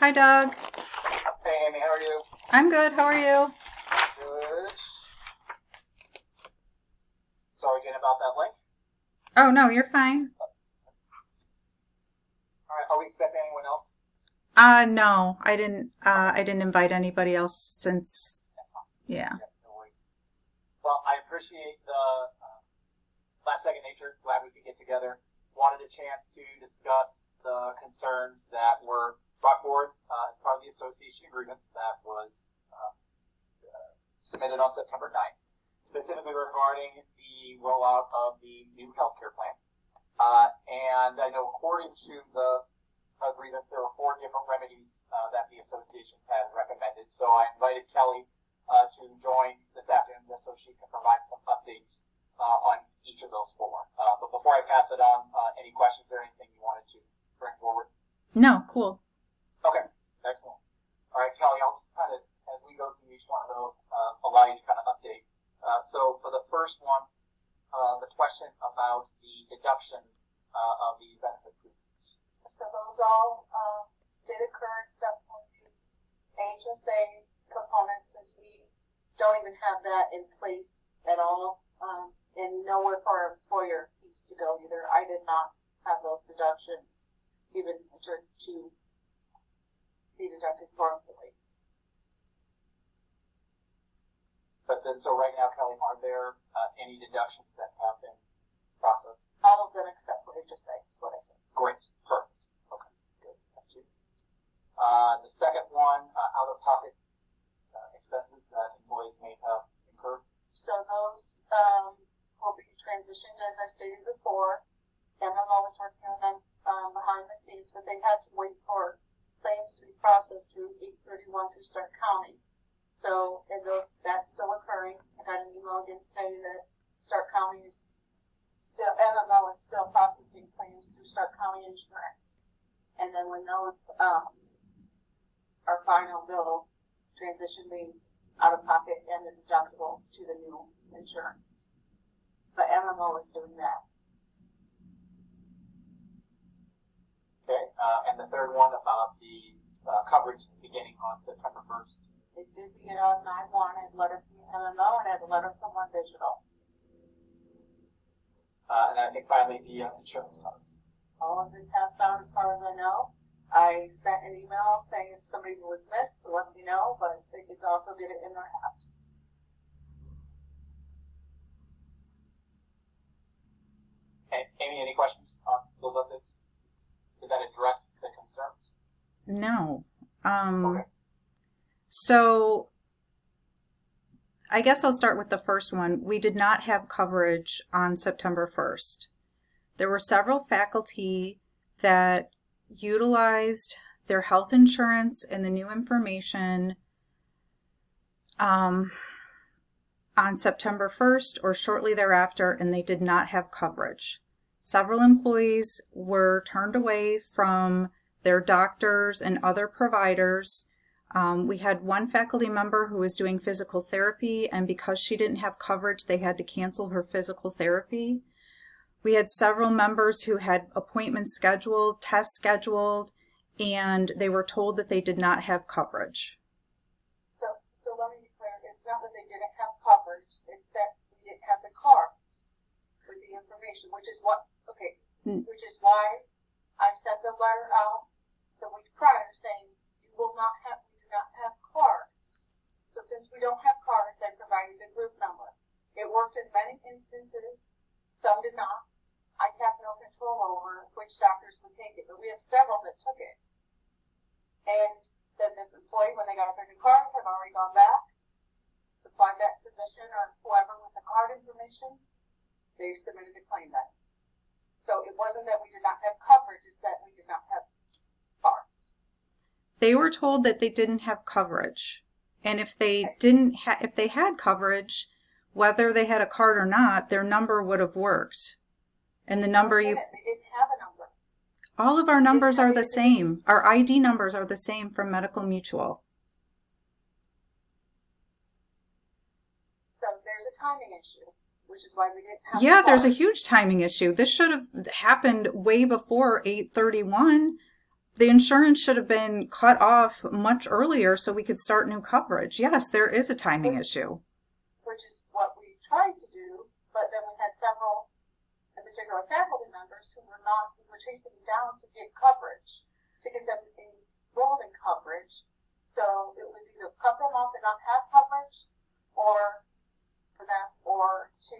Hi, Doug. Hey, Amy, how are you? I'm good. How are you? Good. Sorry again about that link. Oh, no, you're fine. All right, are we expecting anyone else? No, I didn't invite anybody else since, yeah. Yeah, no worries. Well, I appreciate the last second nature. Glad we could get together. Wanted a chance to discuss the concerns that were brought forward as part of the association agreements that was submitted on September 9th, specifically regarding the rollout of the new healthcare plan. And I know according to the agreements, there were 4 different remedies that the association had recommended. So I invited Kelly to join this afternoon just so she can provide some updates on each of those 4. But before I pass it on, any questions or anything you wanted to bring forward? No, cool. Okay, excellent. All right, Kelly, I'll just kind of, as we go through each one of those, allow you to kind of update. So for the first one, the question about the deduction of the benefit premiums. So those all did occur except for the HSA component, since we don't even have that in place at all, and nowhere for our employer needs to go either. I did not have those deductions even to be deducted for employees. But then, so right now, Kelly, are there any deductions that have been processed? All of them except for HSA is what I said. Great, perfect. Okay, good, thank you. The second one, out-of-pocket expenses that employees may have incurred. So those will be transitioned, as I stated before. MMO was working on them behind the scenes, but they had to wait for claims to be processed through 831 through Stark County. So, and that's still occurring. I got an email again today that Stark County is still, MMO is still processing claims through Stark County Insurance. And then when those are final, they'll transition the out-of-pocket and the deductibles to the new insurance. But MMO is doing that. Okay, and the third one about the coverage beginning on September 1st. It did begin on 9/1, and letter from MMO, and I had a letter from One Digital. And I think finally the insurance cards. All have been passed out as far as I know. I sent an email saying if somebody was missed to let me know, but they could also get it in their apps. Okay, Amy, any questions on those updates? Did that address the concerns? No. Okay. So I guess I'll start with the first one. We did not have coverage on September 1st. There were several faculty that utilized their health insurance and the new information on September 1st or shortly thereafter, and they did not have coverage. Several employees were turned away from their doctors and other providers. We had one faculty member who was doing physical therapy, and because she didn't have coverage, they had to cancel her physical therapy. We had several members who had appointments scheduled, tests scheduled, and they were told that they did not have coverage. So let me be clear. It's not that they didn't have coverage. It's that we didn't have the cards with the information, which is why I sent the letter out the week prior saying we do not have cards. So since we don't have cards, I provided the group number. It worked in many instances. Some did not. I have no control over which doctors would take it, but we have several that took it. And then the employee, when they got their new card, had already gone back, supplied that physician or whoever with the card information. They submitted a claim then. So it wasn't that we did not have coverage, it's that we did not have cards. They were told that they didn't have coverage. And if they if they had coverage, whether they had a card or not, their number would have worked. And the number They didn't have a number. all of our numbers are the same. Our ID numbers are the same from Medical Mutual. So there's a timing issue, which is why we didn't have Yeah, there's a cards. huge timing issue. This should have happened way before 8/31. the insurance should have been cut off much earlier so we could start new coverage. Yes, there is a timing issue. Which is what we tried to do, but then we had several, in particular, faculty members who were chasing down to get coverage, to get them enrolled in coverage. So it was either cut them off and not have coverage, or for them, or to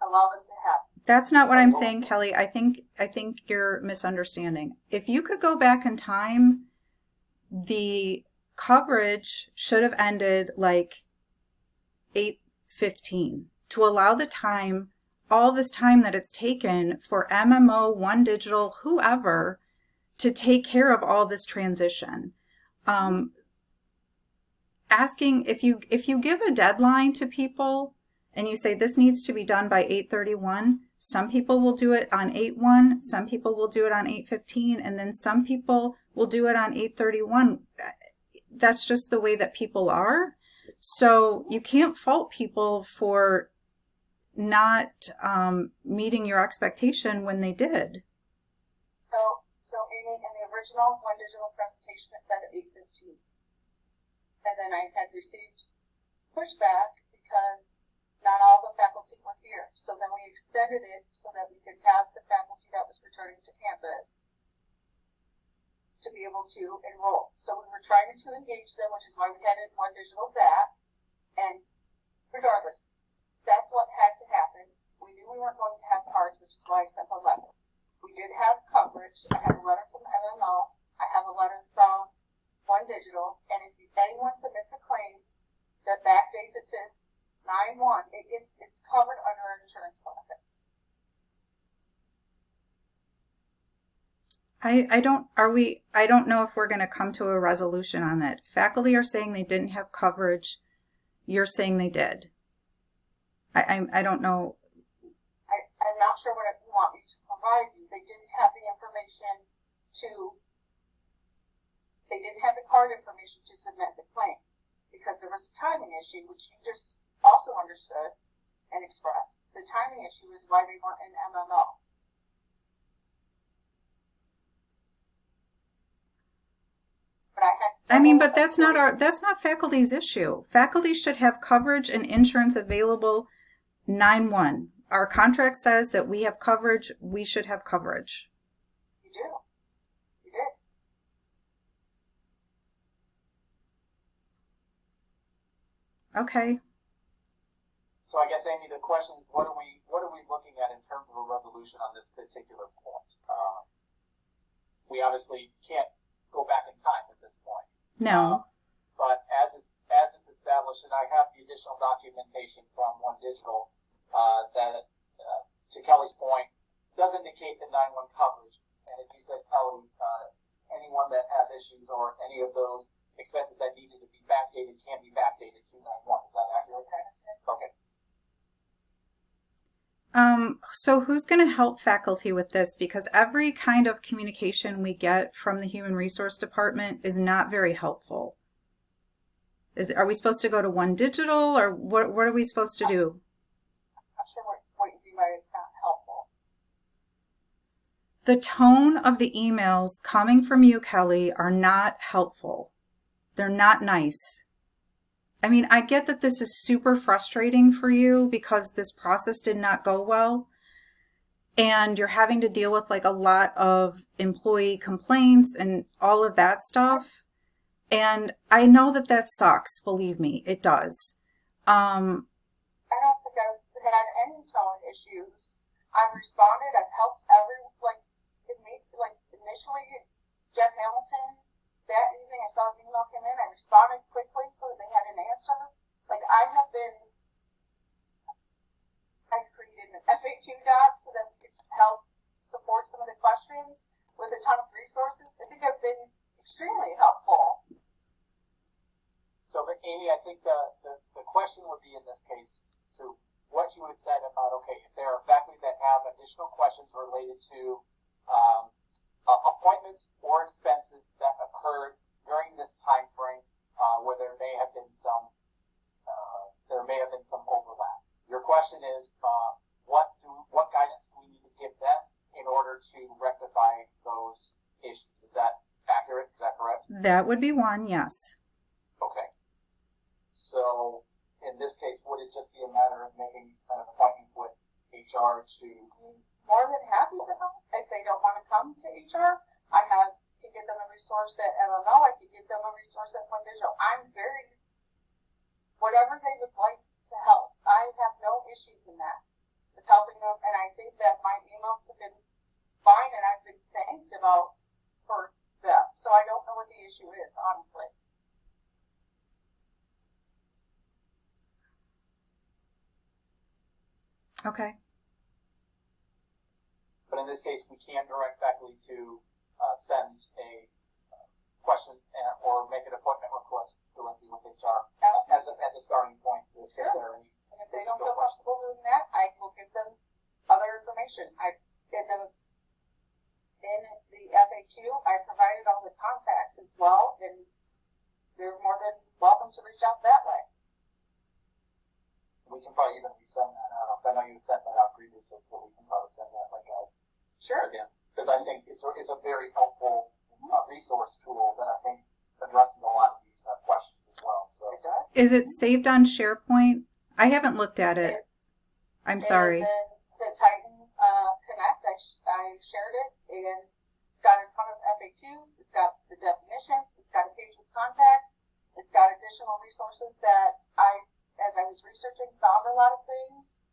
allow them to have. That's not what I'm saying, Kelly. I think you're misunderstanding. If you could go back in time, the coverage should have ended like 8:15 to allow the time, all this time that it's taken for MMO, One Digital, whoever, to take care of all this transition. Asking if you give a deadline to people and you say this needs to be done by 8:31, some people will do it on 8:1, some people will do it on 8:15, and then some people will do it on 8:31. That's just the way that people are. So you can't fault people for not meeting your expectation when they did. So Amy, in the original One Digital presentation, it said 8:15. And then I had received pushback because not all the faculty were here. So then we extended it so that we could have the faculty that was returning to campus to be able to enroll. So we were trying to engage them, which is why we had it One Digital that. And regardless, that's what had to happen. We knew we weren't going to have cards, which is why I sent the letter. We did have coverage. I have a letter from MMO. I have a letter from One Digital. And if anyone submits a claim that backdates it to 9/1, it's covered under insurance benefits. I don't know if we're going to come to a resolution on that. Faculty are saying they didn't have coverage. You're saying they did. I don't know. I'm not sure what you want me to provide you. They didn't have the information they didn't have the card information to submit the claim because there was a timing issue, which you just also understood and expressed. The timing issue is why they weren't in MMO. But that's not faculty's issue. Faculty should have coverage and insurance available 9/1. Our contract says that we have coverage. We should have coverage. You do. You did. Okay. So I guess, Amy, the question is, what are we looking at in terms of a resolution on this particular point? We obviously can't go back in time at this point. No. But as it's established, and I have the additional documentation from One Digital that, to Kelly's point, does indicate the 9/1 coverage. And as you said, Kelly, anyone that has issues or any of those expenses that needed to be backdated can be backdated to 9/1. Is that accurate? Okay. So who's going to help faculty with this? Because every kind of communication we get from the Human Resource Department is not very helpful. Are we supposed to go to One Digital, or what are we supposed to do? I'm not sure what you mean by it's not helpful. The tone of the emails coming from you, Kelly, are not helpful. They're not nice. I mean, I get that this is super frustrating for you because this process did not go well. And you're having to deal with like a lot of employee complaints and all of that stuff. And I know that sucks. Believe me, it does. I don't think I've had any tone issues. I've responded. I've helped initially, Jeff Hamilton, that evening I saw his email come in. I responded quickly so that they had an answer. I created an FAQ doc so that we could help support some of the questions with a ton of resources. I think I've been extremely helpful. So, but Amy, I think the question would be in this case to what you had said about, okay, if there are faculty that have additional questions related to appointments or expenses that occurred during this time frame, where there may have been some overlap. Your question is, what guidance do we need to give them in order to rectify those issues? Is that That would be one, yes. Okay. So in this case, would it just be a matter of making an appointment with HR to? More than happy to help. If they don't want to come to HR, can get them a resource at MMO. I can get them a resource at One Digital. I'm very, whatever they would like to help. I have no issues in that with helping them, and I think that my emails have been fine, and I've been thanked for them. So I don't know what the issue is, honestly. Okay. But in this case, we can direct faculty to send a question or make an appointment request directly with HR as a starting point. If sure. there are any, and if they don't feel comfortable doing that, I will give them other information. I give them in the FAQ. I provided all the contacts as well, and they're more than welcome to reach out that way. We can probably even resend that out. I know you had sent that out previously, but we can probably send that out. Sure. Again, because I think it's a very helpful resource tool that I think addresses a lot of these questions as well. So it does. Is it saved on SharePoint? I haven't looked at it. I'm sorry. It is in the Titan Connect. I shared it, and it's got a ton of FAQs. It's got the definitions. It's got a page with contacts. It's got additional resources that as I was researching, found a lot of things.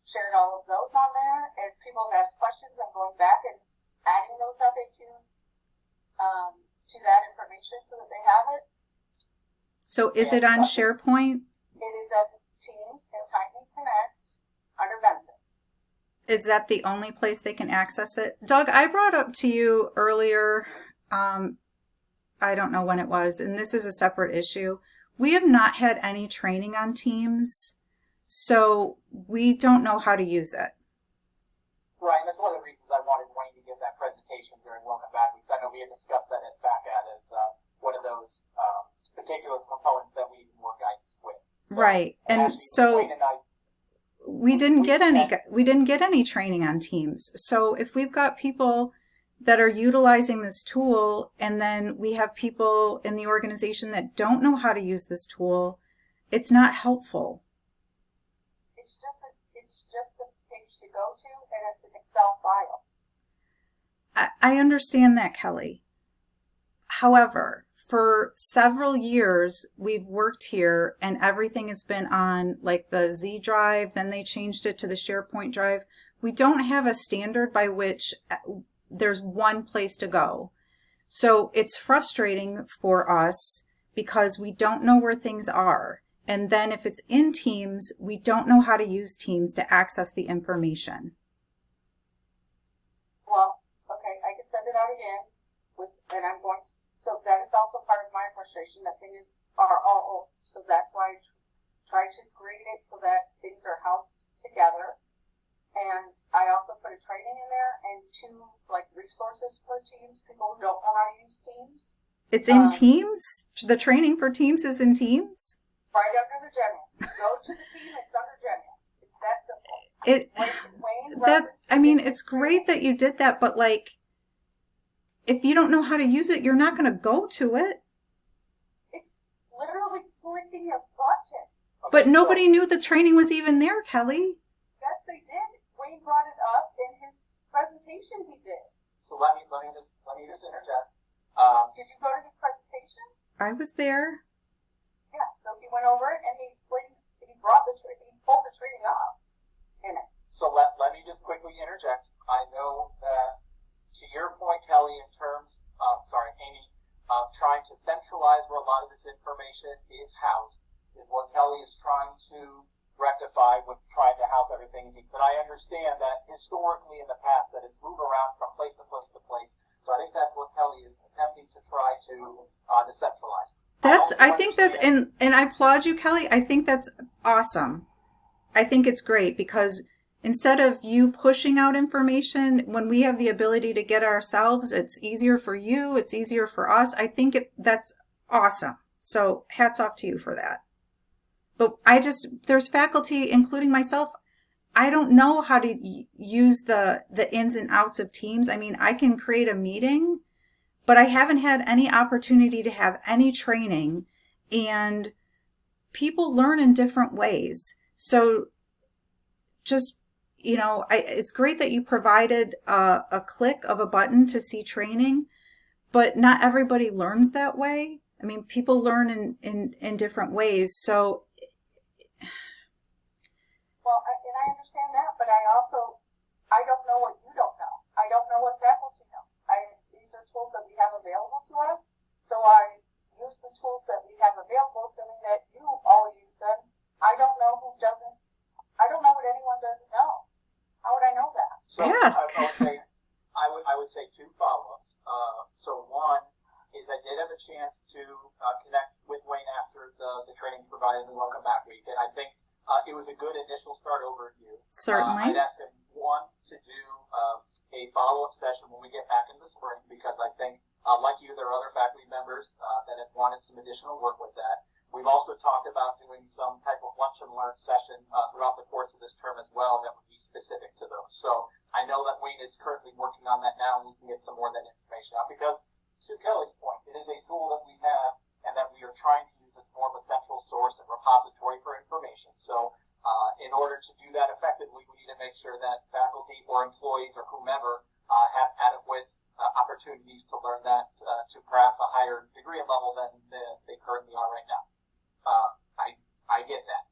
Shared all of those on there. As people have asked questions, I'm going back and adding those FAQs to that information so that they have it. So is it on SharePoint? It is at Teams and Titan Connect under benefits. Is that the only place they can access it? Doug, I brought up to you earlier, I don't know when it was, and this is a separate issue. We have not had any training on Teams, so we don't know how to use it. Right, and that's one of the reasons I wanted Wayne to give that presentation during Welcome Back, because I know we had discussed that at FACAD as one of those particular components that we even work guidance with. So, right, and so Wayne and I, we didn't get any training on Teams. So if we've got people that are utilizing this tool, and then we have people in the organization that don't know how to use this tool, it's not helpful. It's just a page to go to, and it's an Excel file. I understand that, Kelly. However, for several years, we've worked here and everything has been on like the Z drive, then they changed it to the SharePoint drive. We don't have a standard by which there's one place to go. So it's frustrating for us because we don't know where things are. And then if it's in Teams, we don't know how to use Teams to access the information. Well, okay, I can send it out again, and I'm going to, so that is also part of my frustration, that things are all, so that's why I try to grade it so that things are housed together. And I also put a training in there and 2 resources for Teams, people who don't know how to use Teams. It's in Teams? The training for Teams is in Teams? Right under the general. Go to the team, it's under general. It's that simple. It's great that you did that, but if you don't know how to use it, you're not going to go to it. It's literally clicking a button. Okay, but nobody knew the training was even there, Kelly. Yes, they did. Wayne brought it up in his presentation. He did. So let me just interject. Did you go to his presentation? I was there. Yeah, so he went over it and he explained, he pulled the training up in it. So let me just quickly interject. I know that, to your point, Kelly, in terms of, Amy, trying to centralize where a lot of this information is housed, is what Kelly is trying to rectify with trying to house everything. And I understand that historically in the past that it's moved around from place to place to place. So I think that's what Kelly is attempting to try to decentralize. And I applaud you, Kelly. I think that's awesome. I think it's great because instead of you pushing out information, when we have the ability to get ourselves, it's easier for you, it's easier for us. I think that's awesome. So hats off to you for that. But there's faculty, including myself, I don't know how to use the ins and outs of Teams. I mean, I can create a meeting but I haven't had any opportunity to have any training, and people learn in different ways. So just, it's great that you provided a click of a button to see training, but not everybody learns that way. I mean, people learn in different ways. So, well, and I understand that, but I don't know what you don't know. I don't know what faculty knows. These are tools that we have available to us, so I use the tools that we have available, assuming that you all use them. I don't know what anyone doesn't know. How would I know that? So ask. I would say two follow-ups. So one is I did have a chance to connect with Wayne after the training provided in the Welcome Back Week, and I think it was a good initial start overview. Certainly. I'd asked him, one, to do a follow-up session when we get back in the spring, because I think, like you, there are other faculty members that have wanted some additional work with that. We've also talked about doing some type of lunch and learn session throughout the course of this term as well that would be specific to those. So I know that Wayne is currently working on that now, and we can get some more of that information out, because to Kelly's point, it is a tool that we have and that we are trying to use as more of a central source and repository for information. So in order to do that effectively, we need to make sure that faculty or employees or whomever have adequate opportunities to learn that to perhaps a higher degree and level than they currently are right now. I get that.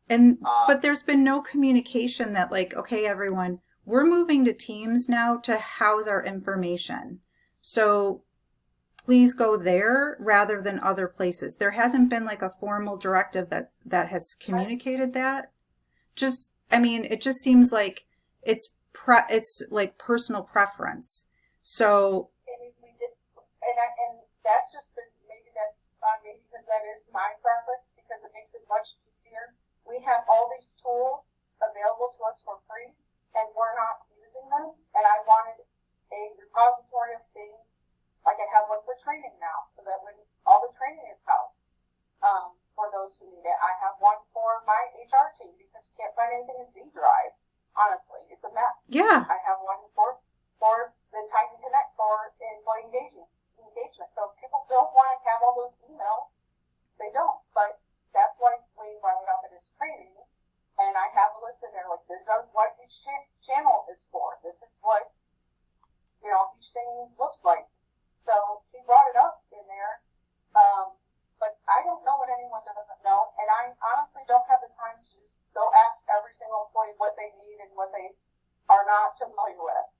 But there's been no communication that, like, okay, everyone, we're moving to Teams now to house our information. So please go there rather than other places. There hasn't been like a formal directive that has communicated that. It just seems like it's like personal preference. So. And we did, and that's just been, maybe that's on me because that is my preference, because it makes it much easier. We have all these tools available to us for free, and we're not using them. And I wanted a repository of things, like I have one for training now, so that when all the training is housed, for those who need it. I have one for my HR team because you can't find anything in Z Drive. Honestly, it's a mess. Yeah. I have one for the Titan Connect for employee engagement. So if people don't want to have all those emails, they don't. But that's why we brought it up at his training, and I have a list in there like, this is what each channel is for. This is what each thing looks like. So he brought it up in there. But I don't know what anyone doesn't know, and I honestly don't have the time to just go ask every single employee what they need and what they are not familiar with.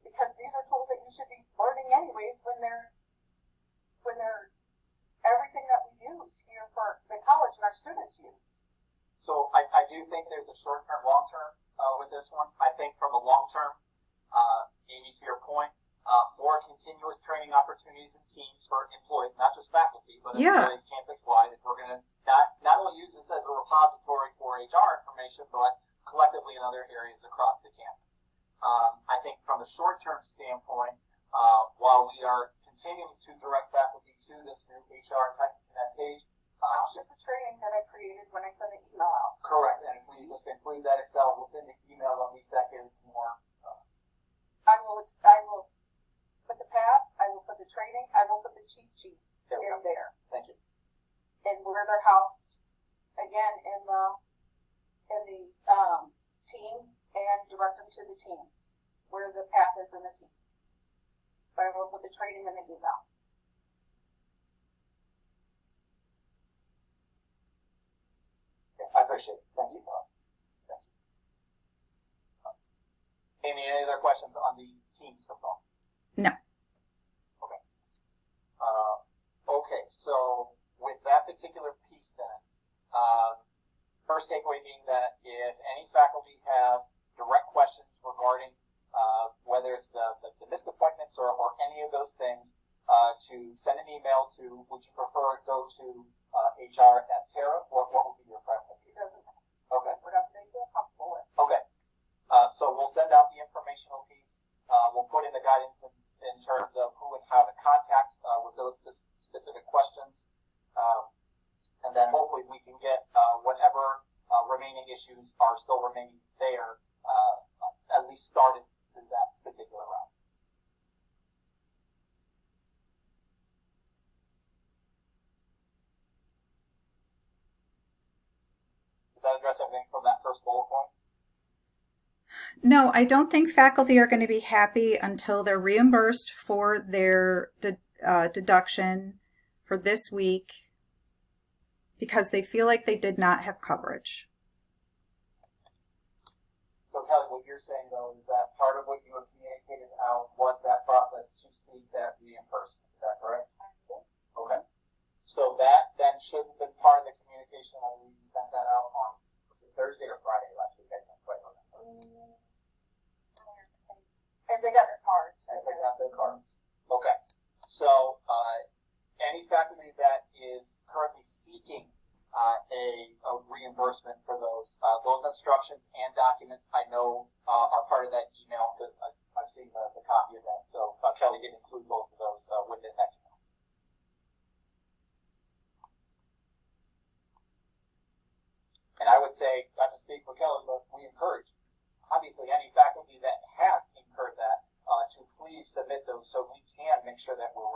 Because these are tools that you should be learning anyways when they're everything that we use here for the college and our students use. So I do think there's a short-term, long-term with this one. I think from a long-term, Amy, to your point, more continuous training opportunities and teams for employees, not just faculty, but employees campus-wide. If we're going to not only use this as a repository for HR information, but collectively in other areas across the campus. I think from a short-term standpoint, while we are continuing to direct faculty to this new HR Titan Connect page, I'll ship the training that I created when I send the email out. Correct, and if we just include that Excel within the email, at least that gives more. I will put the path, I will put the training, I will put the cheat sheets in there. Thank you. And where they're housed, again, in the team, and direct them to the team, where the path is in the team. But I will put the training in the email. I appreciate it. Thank you, Bob. Thank you. Amy, any other questions on the Teams component? No. Okay. Okay, so with that particular piece then, first takeaway being that if any faculty have direct questions regarding whether it's the missed appointments or any of those things, to send an email to, would you prefer go to HR at Terra, or what would be your preference? It doesn't matter. Okay. Whatever they feel comfortable with. Okay. So we'll send out the informational piece. We'll put in the guidance in terms of who and how to contact with those specific questions. And then hopefully we can get whatever remaining issues are still remaining there, at least started through that particular route. No, I don't think faculty are going to be happy until they're reimbursed for their deduction for this week because they feel like they did not have coverage. So Kelly, what you're saying though is that part of what you have communicated out was that process to seek that reimbursement. Is that correct? Okay. So that then should have been part of the communication when we sent that out on Thursday or Friday last week. I can't quite remember. As they got their cards. As they got their cards. Okay. So any faculty that is currently seeking a reimbursement for those instructions and documents I know are part of that email because I've seen the copy of that. So Kelly did include both of those within that email. And I would say, not to speak for Kelly, but we encourage, obviously, any faculty that has incurred that to please submit those so we can make sure that we're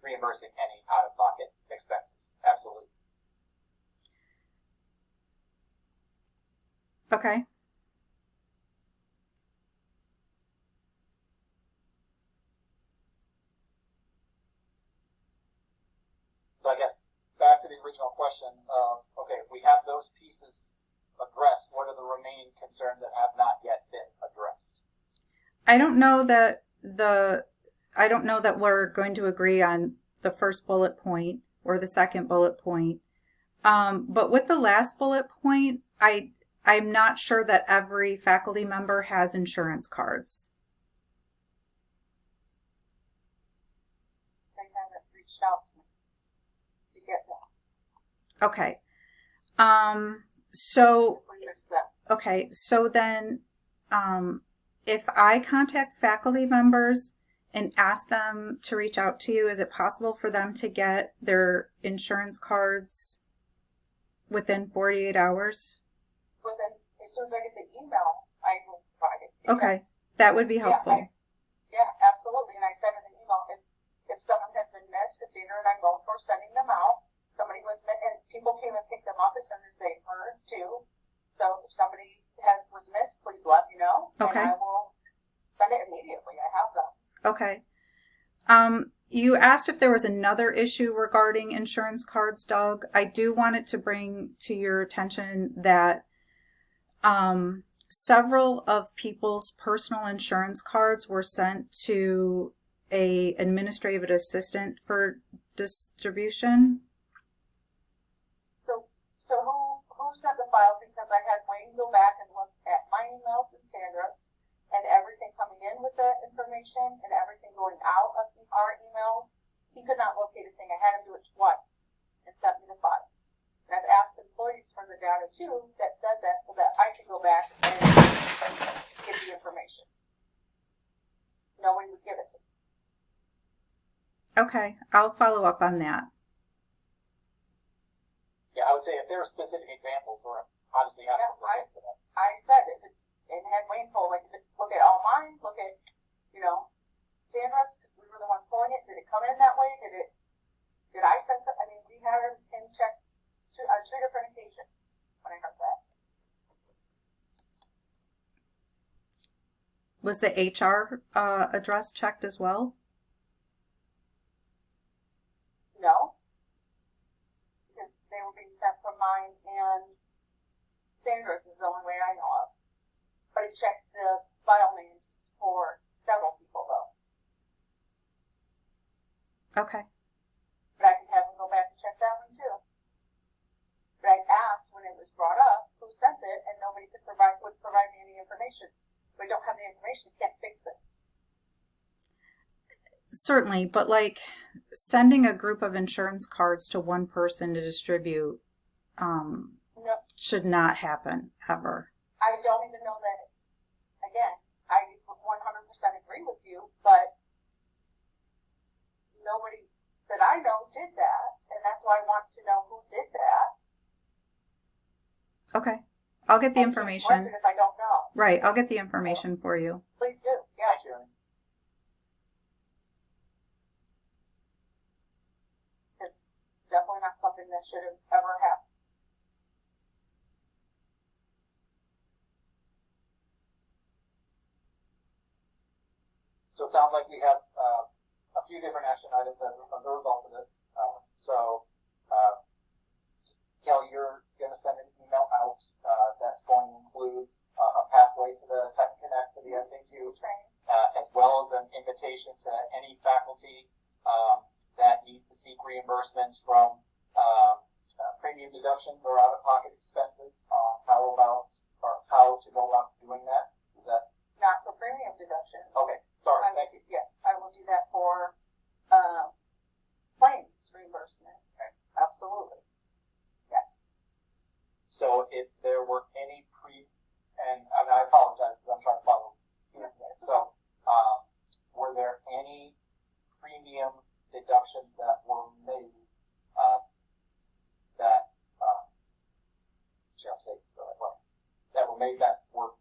reimbursing any out-of-pocket expenses. Absolutely. Okay. So I guess back to the original question of, okay, if we have those pieces addressed, what are the remaining concerns that have not yet been addressed? I don't know that we're going to agree on the first bullet point or the second bullet point. But with the last bullet point, I'm not sure that every faculty member has insurance cards. They haven't reached out to me to get them. Okay. So then, if I contact faculty members and ask them to reach out to you, is it possible for them to get their insurance cards within 48 hours? As soon as I get the email, I will provide it. Okay, that would be helpful. Yeah, absolutely. And I said in the email, if someone has been missed, Cassandra and I both were sending them out. Somebody was missed, and people came and picked them up as soon as they heard too. So if somebody was missed, please let me know. Okay. And I will send it immediately. I have them. Okay. You asked if there was another issue regarding insurance cards, Doug. I do want it to bring to your attention that several of people's personal insurance cards were sent to a administrative assistant for distribution. So who sent the file? Because I had Wayne go back and look at my emails and Sandra's and everything coming in with the information and everything going out of our emails. He could not locate a thing. I had him do it twice and sent me the files. And I've asked employees for the data too that said that so that I could go back and get the information. Nobody would give it to me. Okay, I'll follow up on that. Yeah, I would say if there are specific examples, we're obviously have to look into them. I said if it's and had Wayne pull, like look at all mine, look at Sandra's, because we were the ones pulling it. Did it come in that way? Did I send some? I mean, we had him check on two different occasions when I heard that. Was the HR address checked as well? No, because they were being sent from mine and Sandra's is the only way I know of. But he checked the file names for several people though. Okay. But I can have him go back and check that one too. But I asked when it was brought up who sent it, and nobody would provide me any information. If we don't have the information, you can't fix it. Certainly, but like sending a group of insurance cards to one person to distribute No, should not happen ever. I don't even know that. Again, I 100% agree with you, but nobody that I know did that, and that's why I want to know who did that. Okay, I'll get the information. If I don't know, Right, I'll get the information for you. please do. Yeah, Thank you. because it's definitely not something that should have ever happened. So it sounds like we have a few different action items as a result of this. Kelly, you're going to send an email out that's going to include a pathway to the Tech Connect for the FAQ trainings, as well as an invitation to any faculty that needs to seek reimbursements from premium deductions or out-of-pocket expenses. How to go about doing that? Is that not for premium deduction? Okay, sorry, thank you. Yes, I will do that for claims reimbursements. Okay. Absolutely. Yes. So if there were any and I apologize because I'm trying to follow. So, were there any premium deductions that were made that were made that were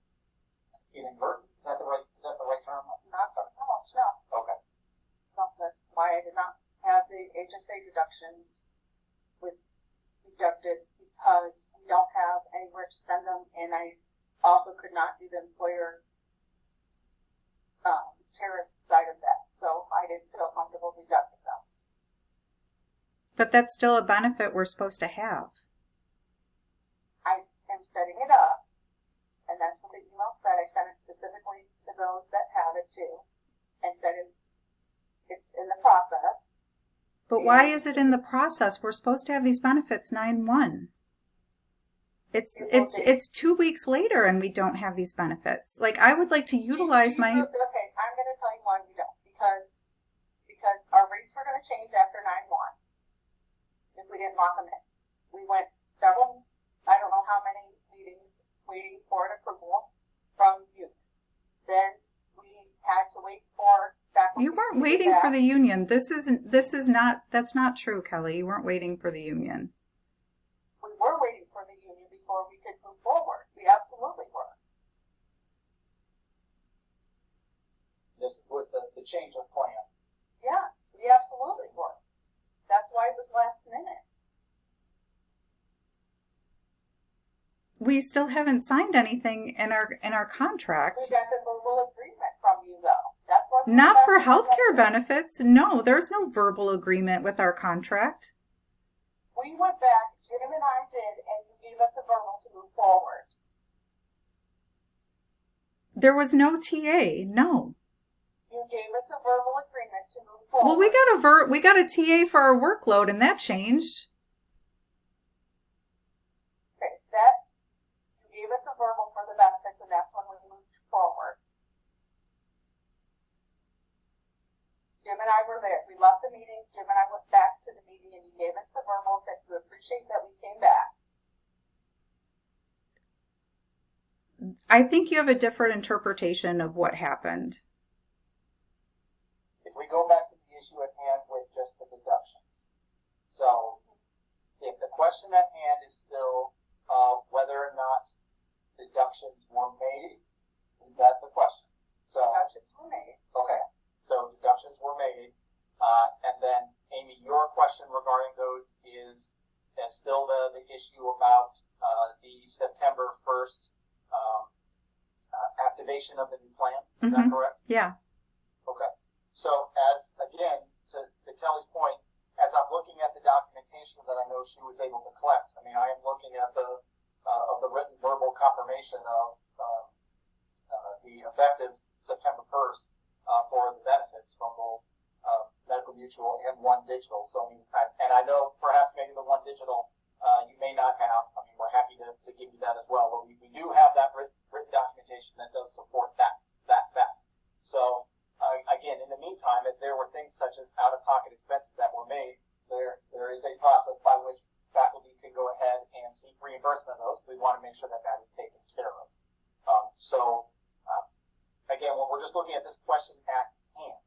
inadvertent? Is that the right term? Not so much, no. Okay. No, that's why I did not have the HSA deductions deducted, because we don't have anywhere to send them, and I also could not do the employer terrorist side of that, so I didn't feel comfortable deducting those. But that's still a benefit we're supposed to have. I am setting it up, and that's what the email said. I sent it specifically to those that have it too, and said it's in the process. But why is it in the process? We're supposed to have these benefits 9/1. It's 2 weeks later and we don't have these benefits. Like, I would like to utilize my... Okay, I'm going to tell you why we don't. Because our rates were going to change after 9/1 if we didn't lock them in. We went several, I don't know how many meetings waiting for an approval from you. Then we had to wait for faculty. You weren't waiting for the union. That's not true, Kelly. You weren't waiting for the union. We were waiting for the union before we could move forward. We absolutely were. This was the change of plan. Yes, we absolutely were. That's why it was last minute. We still haven't signed anything in our contract. We got the verbal agreement from you, though. That's why. Not for healthcare benefits. No, there's no verbal agreement with our contract. We went back, Jim and I did, and you gave us a verbal to move forward. There was no TA. No. You gave us a verbal agreement to move forward. Well, we got a TA for our workload, and that changed. Okay, that you gave us a verbal for the benefits, and that's when we moved forward. Jim and I were there. We left the meeting. Jim and I went back to the meeting, and you gave us the verbal and said you appreciate that we came back. I think you have a different interpretation of what happened. If we go back to the issue at hand with just the deductions. So, if the question at hand is still whether or not deductions were made, is that the question? So, Deductions were made. Okay, so deductions were made. And then, Amy, your question regarding those is still the issue about the September 1st activation of the new plan. Is that correct? Yeah. Okay. So again, to Kelly's point, as I'm looking at the documentation that I know she was able to collect, I mean, I am looking at the written verbal confirmation of the effective September 1st for the benefits from both Medical Mutual and One Digital. So, I mean, I know perhaps maybe the One Digital you may not have. I mean, we're happy to give you that as well, but we do have that written documentation that does support that fact. So, again, in the meantime, if there were things such as out-of-pocket expenses that were made, there is a process by which faculty can go ahead and seek reimbursement of those. We want to make sure that is taken care of. Again, when we're just looking at this question at hand,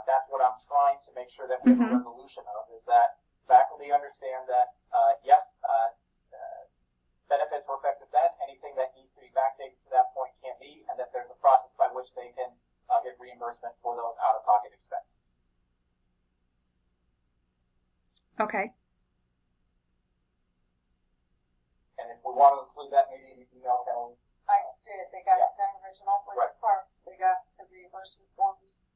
that's what I'm trying to make sure that we have a resolution of, is that faculty understand that, yes, benefits were effective then. Anything that needs to be backdated to that point can't be, and that there's a process by which they can get reimbursement for those out-of-pocket expenses. Okay. And if we want to include that, maybe in the email, Kelly. I did. They got the original for the parts. They got the reimbursement forms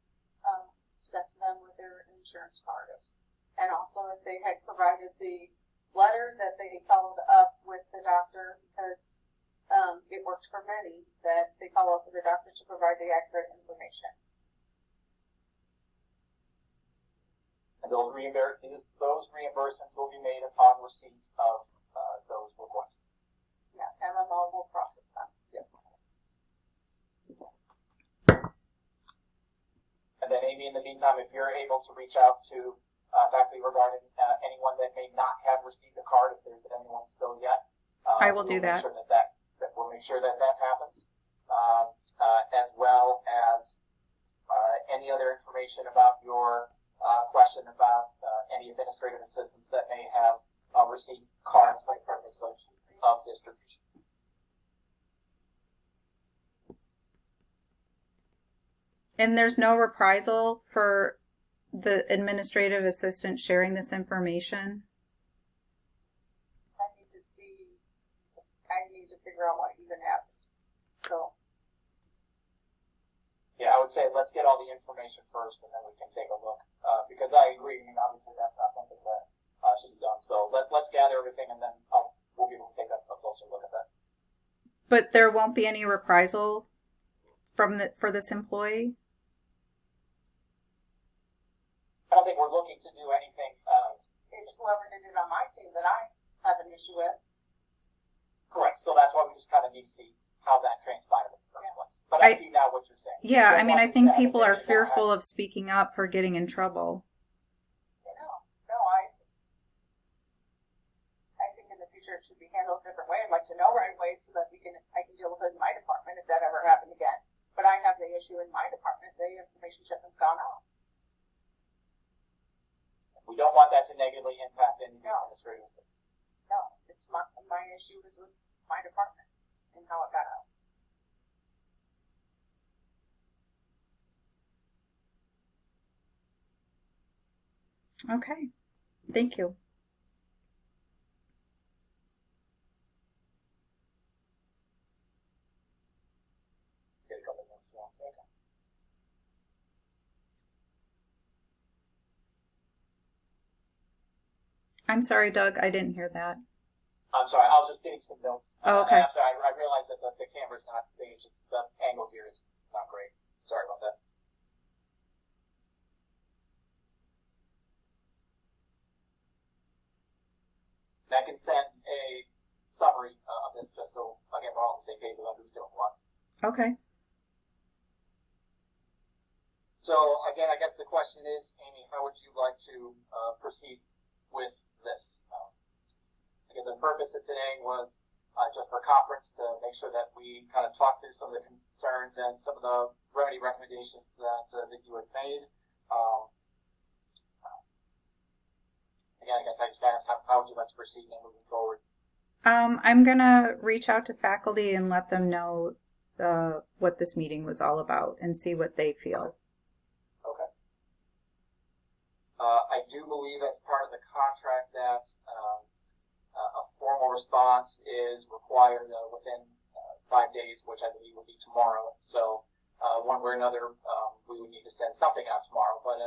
they had provided the letter that they followed up with the doctor because it worked for many that they follow up with the doctor to provide the accurate information. And those reimbursements will be made upon receipt of those requests. Yeah, MMO will process them. Yeah. And then, Amy, in the meantime, if you're able to reach out to faculty regarding anyone that may not have received a card, if there's anyone still yet, I will do that. We'll make sure that happens, as well as any other information about your question about any administrative assistants that may have received cards by purpose of distribution. And there's no reprisal for the administrative assistant sharing this information? I need to figure out what even happened. So. Yeah, I would say let's get all the information first and then we can take a look. Because I agree, I mean, obviously that's not something that should be done. So let's gather everything and then we'll be able to take a closer look at that. But there won't be any reprisal for this employee? I don't think we're looking to do anything. It's whoever did it on my team that I have an issue with. Correct. So that's why we just kind of need to see how that transpired in the first place. But I see now what you're saying. Yeah, I mean, I think people are fearful of speaking up for getting in trouble. No, I think in the future it should be handled a different way. I'd like to know right away so that I can deal with it in my department if that ever happened again. But I have the issue in my department. The information shouldn't have gone out. We don't want that to negatively impact any administrative assistants. No, it's my issue is with my department and how it got out. Okay, thank you. Get a couple minutes, 1 second. I'm sorry, Doug, I didn't hear that. I'm sorry, I was just getting some notes. Oh, okay. I'm sorry, I realized that the camera's not the thing, it's just the angle here is not great. Sorry about that. And I can send a summary of this just so, again, we're all on the same page about who's doing what. Okay. So, again, I guess the question is, Amy, how would you like to proceed with this? Again, the purpose of today was just for conference to make sure that we kind of talk through some of the concerns and some of the remedy recommendations that you had made. Again, I guess I just asked, how would you like to proceed in moving forward? I'm going to reach out to faculty and let them know what this meeting was all about and see what they feel. Okay. I do believe as part of the contract that a formal response is required within 5 days, which I believe will be tomorrow. So one way or another, we would need to send something out tomorrow. But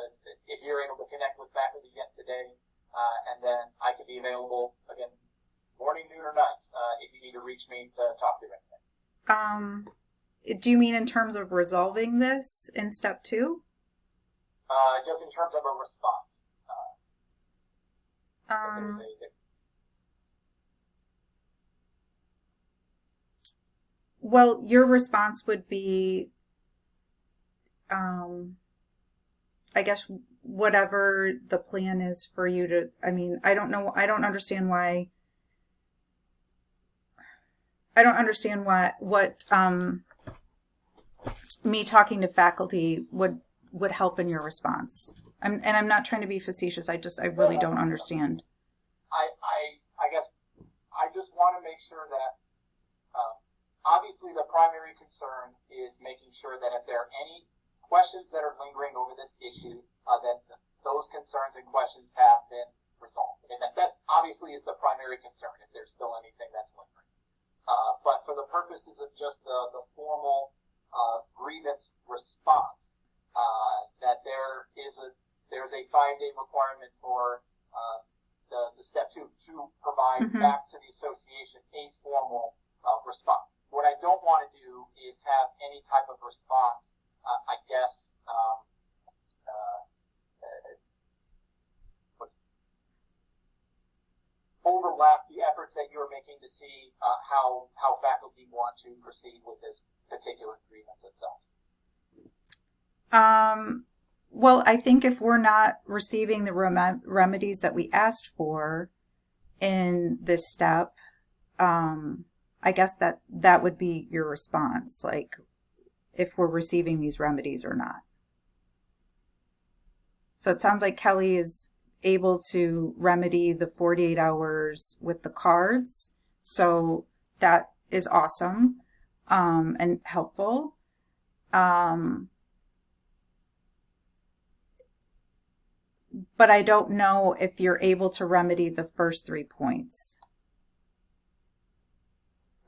if you're able to connect with faculty yet today, and then I can be available, again, morning, noon, or night, if you need to reach me to talk through anything. Do you mean in terms of resolving this in step 2? Just in terms of a response. Well, your response would be, I guess, whatever the plan is for you to, I mean, I don't understand what me talking to faculty would help in your response. I'm not trying to be facetious. I really don't understand. I guess I just want to make sure that obviously the primary concern is making sure that if there are any questions that are lingering over this issue, that those concerns and questions have been resolved. And that obviously is the primary concern if there's still anything that's lingering. But for the purposes of just the formal grievance response, that there's a 5-day requirement for the step two to provide Mhm. back to the association a formal response. What I don't want to do is have any type of response, I guess, let's overlap the efforts that you're making to see how faculty want to proceed with this particular grievance itself. Well, I think if we're not receiving the remedies that we asked for in this step, I guess that would be your response, like if we're receiving these remedies or not. So it sounds like Kelly is able to remedy the 48 hours with the cards. So that is awesome, and helpful. But I don't know if you're able to remedy the first 3 points.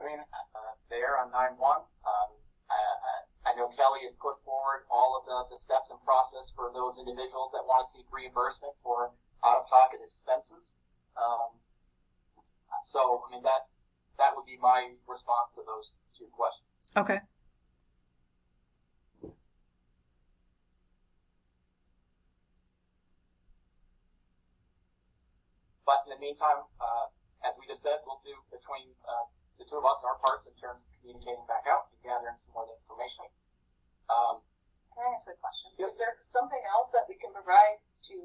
I mean, there on 9-1, I know Kelly has put forward all of the steps and process for those individuals that want to seek reimbursement for out-of-pocket expenses. So, I mean, that would be my response to those 2 questions. Okay. But in the meantime, as we just said, we'll do between the 2 of us our parts in terms of communicating back out and gathering some more information. Can I ask a question? Yes. Is there something else that we can provide to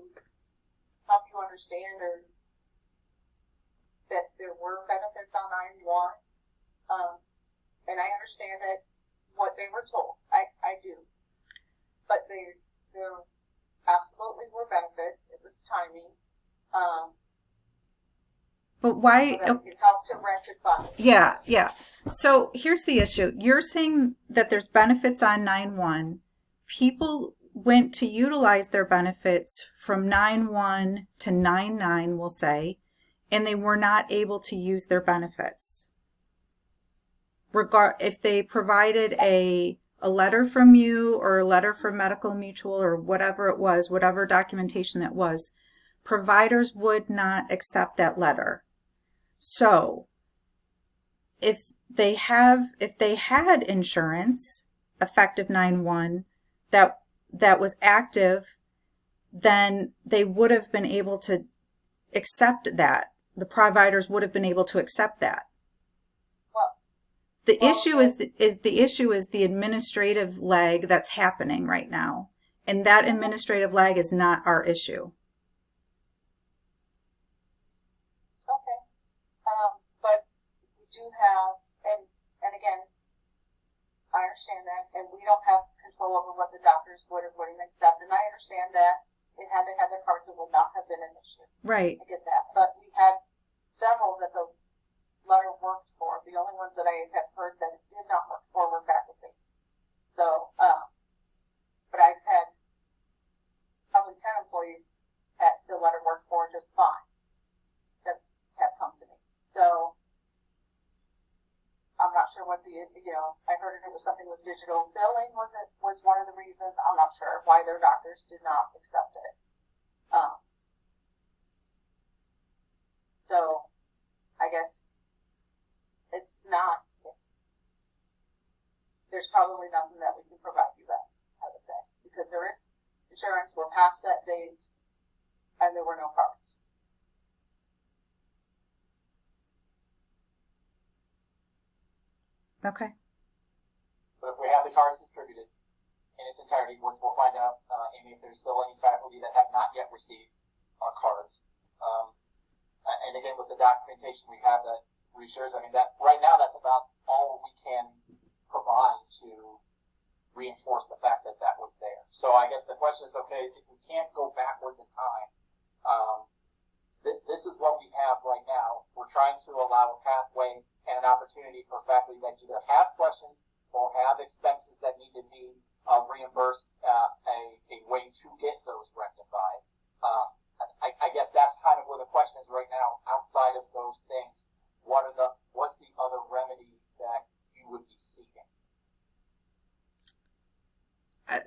help you understand or that there were benefits on 9-1? And I understand that what they were told. I do. But there absolutely were benefits. It was timing. But why? So that we can help to rectify. Yeah. So here's the issue. You're saying that there's benefits on 9-1. People went to utilize their benefits from 9-1 to 9-9, we'll say, and they were not able to use their benefits. If they provided a letter from you or a letter from Medical Mutual or whatever it was, whatever documentation that was, providers would not accept that letter. So if they had insurance effective 9-1 that was active, then they would have been able to accept that. The providers would have been able to accept that. The issue is the administrative lag that's happening right now, and that administrative lag is not our issue. Okay, but we do have, and again, I understand that, and we don't have control over what the doctors would or wouldn't accept, and I understand that had they had their cards, it would not have been an issue. Right. I get that, but we had several that the letter worked for. The only ones that I have heard that it did not work for were faculty. So, but I've had probably 10 employees that the letter worked for just fine that have come to me. So, I'm not sure what I heard it was something with digital billing was one of the reasons. I'm not sure why their doctors did not accept it. So, I guess it's not, there's probably nothing that we can provide you that, I would say, because there is insurance, we're past that date, and there were no cards. Okay. But if we have the cards distributed in its entirety, we'll find out, Amy, if there's still any faculty that have not yet received cards. And again, with the documentation we have that reassures, I mean, that right now that's about all we can provide to reinforce the fact that that was there. So I guess the question is, okay, if we can't go backwards in time, this is what we have right now. We're trying to allow a pathway and an opportunity for faculty that either have questions or have expenses that need to be reimbursed, a way to get those rectified. I guess that's kind of where the question is right now. Outside of those things, what's the other remedy that you would be seeking?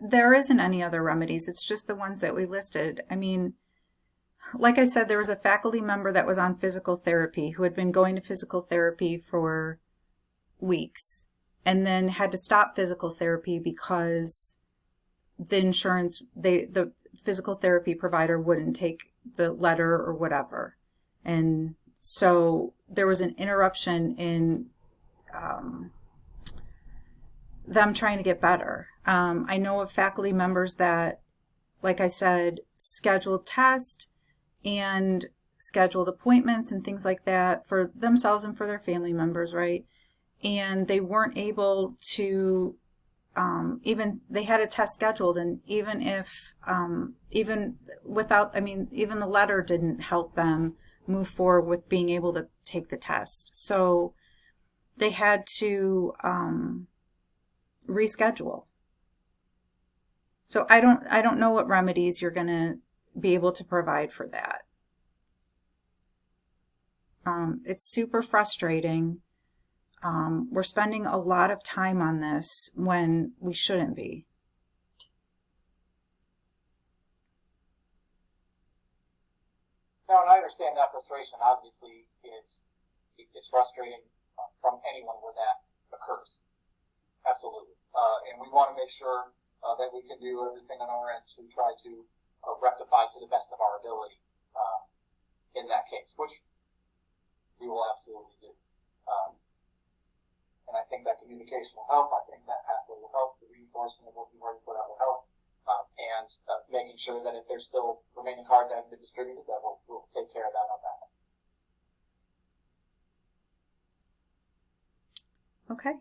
There isn't any other remedies. It's just the ones that we listed. I mean, like I said, there was a faculty member that was on physical therapy who had been going to physical therapy for weeks and then had to stop physical therapy because the insurance, the physical therapy provider wouldn't take the letter or whatever. And so there was an interruption in them trying to get better. I know of faculty members that, like I said, scheduled tests and scheduled appointments and things like that for themselves and for their family members, right? And they weren't able to even, they had a test scheduled, and even if, even without, I mean, even the letter didn't help them move forward with being able to take the test. So they had to reschedule. So I don't know what remedies you're going to be able to provide for that. It's super frustrating. We're spending a lot of time on this when we shouldn't be. No, and I understand that frustration. Obviously, it's frustrating from anyone where that occurs. Absolutely. And we want to make sure that we can do everything on our end to try to rectify to the best of our ability in that case, which we will absolutely do. And I think that communication will help. I think that pathway will help. The reinforcement of what we've already put out will help. And making sure that if there's still remaining cards that haven't been distributed, that we'll take care of that on that. Okay.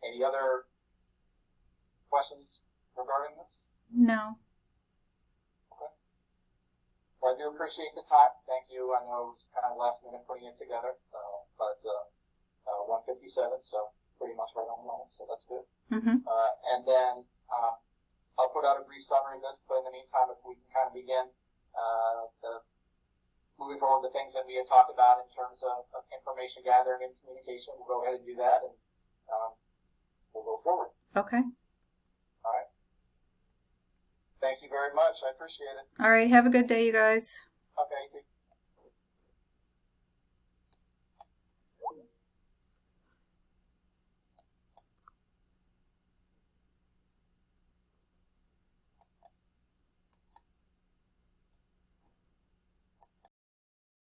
Any other questions regarding this? No. Okay. Well, I do appreciate the time. Thank you. I know it's kind of last minute putting it together, but 1:57, so pretty much right on the line, so that's good. Mm-hmm. And then I'll put out a brief summary of this, but in the meantime, if we can kind of begin moving forward the things that we had talked about in terms of information gathering and communication, we'll go ahead and do that, and we'll go forward. Okay. All right. Thank you very much. I appreciate it. All right. Have a good day, you guys. Okay, you too.